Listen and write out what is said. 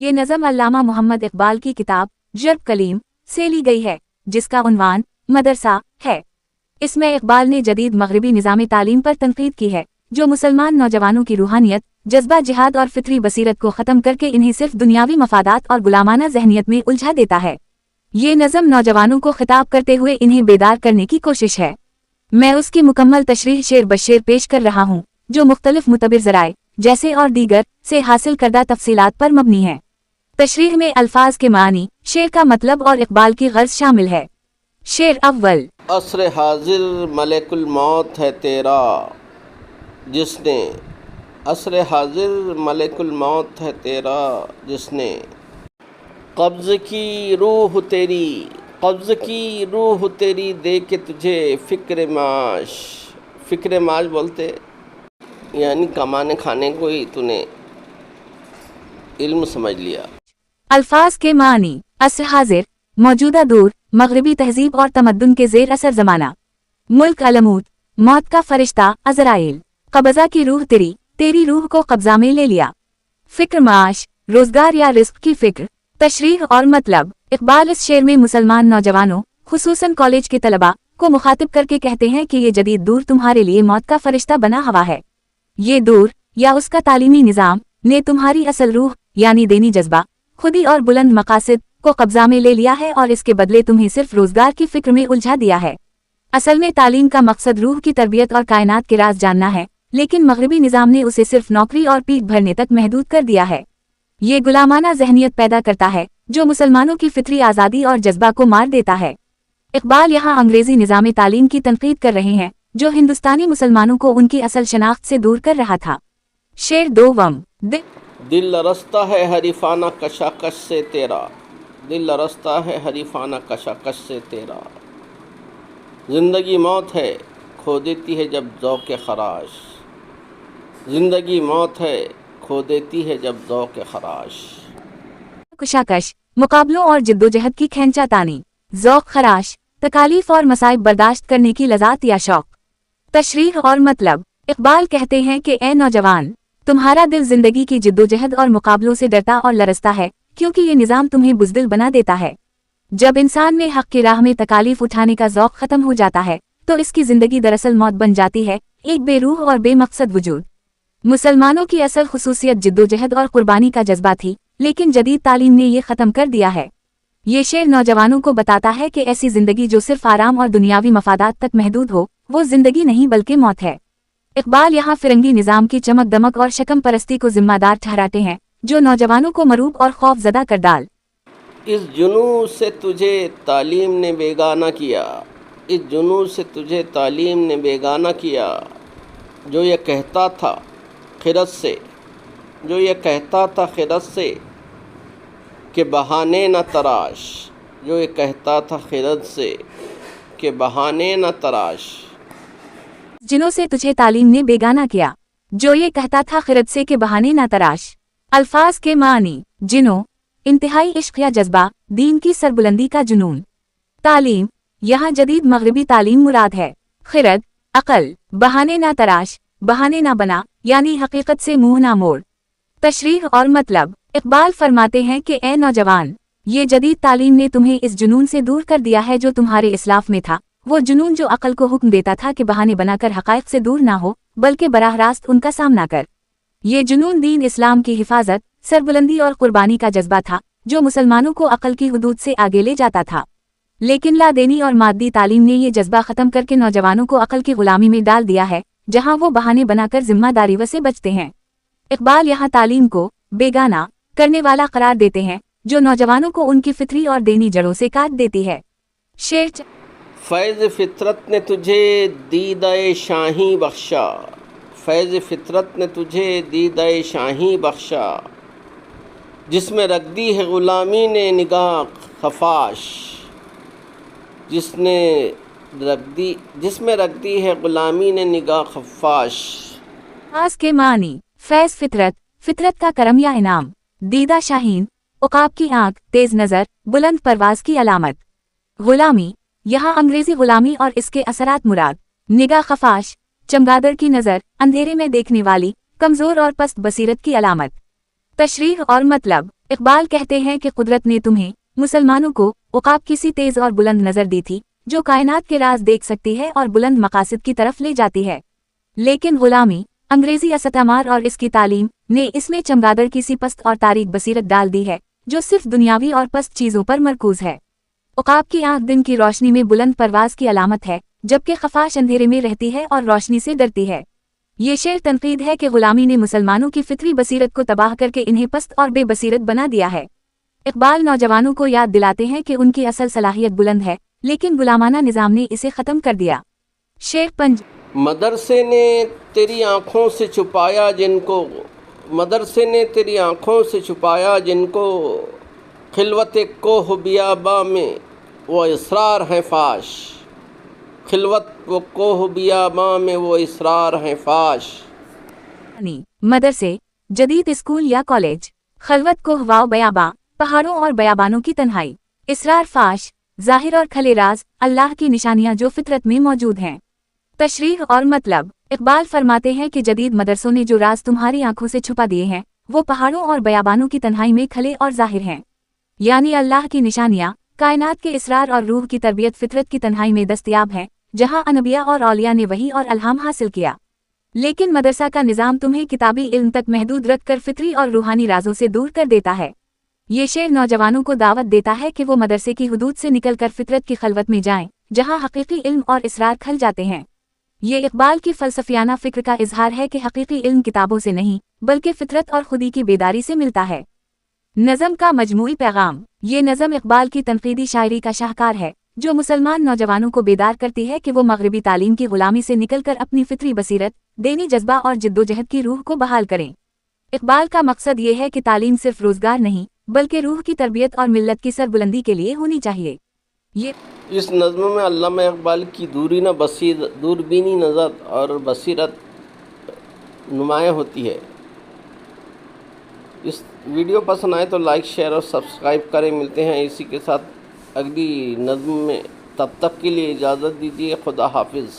ये नज़म अल्लामा मोहम्मद इकबाल की किताब जर्ब कलीम से ली गई है, जिसका उन्वान मदरसा है। इसमें इकबाल ने जदीद मगरबी निज़ाम तालीम पर तनकीद की है, जो मुसलमान नौजवानों की रूहानियत, जज्बा जिहाद और फितरी बसीरत को ख़त्म करके इन्हें सिर्फ दुनियावी मफादात और गुलामाना जहनियत में उलझा देता है। ये नज़म नौजवानों को खिताब करते हुए इन्हें बेदार करने की कोशिश है। मैं उसकी मुकम्मल तशरीह शेर बशेर पेश कर रहा हूँ, जो मुख्तलिफ मुतबिर ज़राए जैसे और दीगर से हासिल करदा तफसीलात पर मबनी है। तशरीह में अल्फाज के मानी, शेर का मतलब और इकबाल की गर्ज शामिल है। शेर अव्वल। असर हाजिर मलकुल मौत है तेरा, जिसने असर हाजिर मलकुल मौत है तेरा, जिसने कब्ज़ की रूह तेरी, कब्ज़ की रूह तेरी दे के तुझे फ़िक्र माश। फ़िक्र माश बोलते यानी कमाने खाने को ही तूने इल्म समझ लिया। अल्फाज के मानी, असर हाजिर मौजूदा दूर मगरबी तहजीब और तमद्दुन के ज़ेर असर ज़माना। मुल्क अलमूत मौत का फरिश्ता अज़राइल। कब्ज़ा की रूह तेरी, तेरी रूह को कब्ज़ा में ले लिया। फ़िक्र माश रोज़गार या रिस्क की फ़िक्र। तशरीह और मतलब, इकबाल इस शेर में मुसलमान नौजवानों खुसूसन कॉलेज के तलबा को मुखातिब करके कहते हैं कि ये जदीद दूर तुम्हारे लिए मौत का फरिश्ता बना हवा है। ये दूर या उसका तालीमी निज़ाम ने तुम्हारी असल रूह यानी देनी जज्बा, खुदी और बुलंद मकासद को कब्जा में ले लिया है और इसके बदले तुम्हें सिर्फ रोजगार की फिक्र में उलझा दिया है। असल में तालीम का मकसद रूह की तरबियत और कायनात के राज जानना है, लेकिन मगरबी निज़ाम ने उसे सिर्फ नौकरी और पीठ भरने तक महदूद कर दिया है। ये गुलामाना जहनियत पैदा करता है जो मुसलमानों की फितरी आज़ादी और जज्बा को मार देता है। इकबाल यहाँ अंग्रेजी निज़ाम तालीम की तनकीद कर रहे हैं, जो हिंदुस्तानी मुसलमानों को उनकी असल शनाख्त से दूर कर रहा था। शेर दोवम। दिल रस्ता है हरीफाना कशाकश से तेरा, दिल रस्ता है हरीफाना कशाकश से तेरा, ज़िंदगी मौत है खो देती है जब ज़ौक़ खराश, ज़िंदगी मौत है खो देती है जब ज़ौक़ खराश। कशाकश मुकाबलों और जिद्दोजहद की खींचातानी, ज़ौक़ खराश तकालीफ और मसाइब बर्दाश्त करने की लज़ात या शौक़। तशरीह और मतलब, इकबाल कहते हैं कि ए नौजवान, तुम्हारा दिल जिंदगी की जिद्दोजहद और मुकाबलों से डरता और लरसता है, क्योंकि ये निज़ाम तुम्हें बुज़दिल बना देता है। जब इंसान में हक़ की राह में तकालीफ उठाने का ज़ौक़ ख़त्म हो जाता है तो इसकी ज़िंदगी दरअसल मौत बन जाती है, एक बेरूह और बेमकसद वजूद। मुसलमानों की असल खुसूसियत जिद्दोजहद और कुर्बानी का जज्बा थी, लेकिन जदीद तालीम ने ये ख़त्म कर दिया है। ये शेर नौजवानों को बताता है कि ऐसी ज़िंदगी जो सिर्फ आराम और दुनियावी मफादात तक महदूद हो, वो ज़िंदगी नहीं बल्कि मौत है। इकबाल यहाँ फिरंगी निज़ाम की चमक दमक और शकम परस्ती को जिम्मेदार ठहराते हैं, जो नौजवानों को मरूब और खौफजदा कर डाल। इस जुनून से तुझे तालीम ने बेगाना किया, इस जुनून से तुझे तालीम ने बेगाना किया, जो ये कहता था खिरत से, जो ये कहता था खिरत से कि बहाने न तराश, जो ये कहता था खिरत से कि बहाने न तराश। जिनों से तुझे तालीम ने बेगाना किया, जो ये कहता था खिरत से के बहाने ना तराश। अल्फाज के मानी, जिनों इंतहाई इश्क या जज्बा, दीन की सरबुलंदी का जुनून। तालीम यहाँ जदीद मगरबी तालीम मुराद है। खिरत अकल, बहाने ना तराश, बहाने ना बना यानी हकीकत से मुंह ना मोड़। तशरीह और मतलब, इकबाल फरमाते हैं कि ए नौजवान, ये जदीद तालीम ने तुम्हें इस जुनून से दूर कर दिया है जो तुम्हारे इस्लाफ में था, वो जुनून जो अकल को हुक्म देता था कि बहाने बनाकर हक़ाइक़ से दूर ना हो बल्कि बराह रास्त उनका सामना कर। ये जुनून दीन इस्लाम की हिफाजत, सरबुलंदी और कुर्बानी का जज्बा था, जो मुसलमानों को अकल की हुदूद से आगे ले जाता था। लेकिन लादेनी और मादी तालीम ने ये जज्बा ख़त्म करके नौजवानों को अकल की गुलामी में डाल दिया है, जहाँ वो बहाने बनाकर जिम्मेदारी से बचते हैं। इकबाल यहाँ तालीम को बेगाना करने वाला करार देते हैं, जो नौजवानों को उनकी फितरी और देनी जड़ों से काट देती है। शेर फैज़ फितरत ने तुझे दीदाए शाही बख्शा, फैज़ फितरत ने तुझे दीदाए शाही बख्शा, जिसमें रख दी है ग़ुलामी ने निगाह खफाश, जिसमें रख दी है ग़ुलामी ने निगाह खफाश। खास के मानी, फैज़ फितरत, फितरत का करम या इनाम, दीदा शाहीन, उकाब की आँख, तेज नज़र, बुलंद परवाज की अलामत। ग़ुलामी यहाँ अंग्रेजी ग़ुलामी और इसके असरात मुराद। निगाह खफाश, चमगादड़ की नज़र, अंधेरे में देखने वाली, कमज़ोर और पस्त बसीरत की अलामत। तशरीह और मतलब। इकबाल कहते हैं कि कुदरत ने तुम्हें मुसलमानों को उकाब किसी तेज और बुलंद नजर दी थी जो कायनात के राज देख सकती है और बुलंद मकासद की तरफ ले जाती है, लेकिन गुलामी, अंग्रेजी असतमार और इसकी तालीम ने इसमें चमगादड़ की सी पस्त और तारीक बसीरत डाल दी है जो सिर्फ दुनियावी और पस्त चीजों पर मरकूज है। उकाब की आंख दिन की रोशनी में बुलंद परवाज की अलामत है, जबकि खफाश अंधेरे में रहती है और रोशनी से डरती है। ये शेर तनकीद है कि गुलामी ने मुसलमानों की फितरी बसीरत को तबाह करके इन्हें पस्त और बेबसीरत बना दिया है। इकबाल नौजवानों को याद दिलाते हैं कि उनकी असल सलाहियत बुलंद है, लेकिन गुलामाना निज़ाम ने इसे ख़त्म कर दिया। शेर पंज। मदरसे ने तेरी आँखों से छुपाया जिनको, मदरसे ने तेरी आँखों से छुपाया जिनको, खिलवत कोह बियाबा में वो इसरार है फाश, खिलवत वो कोह बियाबा में वो इसरार है फाश। मदरसे, जदीद स्कूल या कॉलेज, खलवत कोह वाव बयाबा, पहाड़ों और बयाबानों की तन्हाई, इसरार फाश, जाहिर और खले राज, अल्लाह की निशानियां जो फितरत में मौजूद हैं। तशरीह और मतलब। इकबाल फरमाते हैं कि जदीद मदरसों ने जो राज तुम्हारी आंखों से छुपा दिए हैं वो पहाड़ों और बयाबानों की तन्हाई में खले और जाहिर हैं, यानी अल्लाह की निशानियां, कायनात के इसरार और रूह की तरबियत फितरत की तन्हाई में दस्तयाब है, जहां अनबिया और औलिया ने वही और अल्हाम हासिल किया। लेकिन मदरसा का निज़ाम तुम्हें किताबी इल्म तक महदूद रखकर फितरी और रूहानी राजों से दूर कर देता है। ये शेर नौजवानों को दावत देता है कि वो मदरसे की हुदूद से निकलकर फितरत की खलवत में जाएं, जहां हकीकी इल्म और इसरार खल जाते हैं। ये इकबाल की फ़लसफ़ियाना फ़िक्र का इजहार है कि हकीकी इल्म किताबों से नहीं बल्कि फितरत और खुदी की बेदारी से मिलता है। नज़म का मजमूई पैगाम। ये नज़म इकबाल की तनक़ीदी शायरी का शाहकार है जो मुसलमान नौजवानों को बेदार करती है कि वो मगरबी तालीम की ग़ुलामी से निकलकर अपनी फितरी बसीरत, दीनी जज्बा और जिद्दोजहद की रूह को बहाल करें। इकबाल का मकसद ये है कि तालीम सिर्फ रोज़गार नहीं बल्कि रूह की तरबियत और मिल्लत की सरबुलंदी के लिए होनी चाहिए। ये इस नज़्म में अल्लामा इकबाल की दूरबीनी नज़र और बसीरत नुमायाँ होती है। इस वीडियो पसंद आए तो लाइक, शेयर और सब्सक्राइब करें। मिलते हैं इसी के साथ अगली नज़्म में, तब तक के लिए इजाज़त दीजिए। खुदा हाफिज़।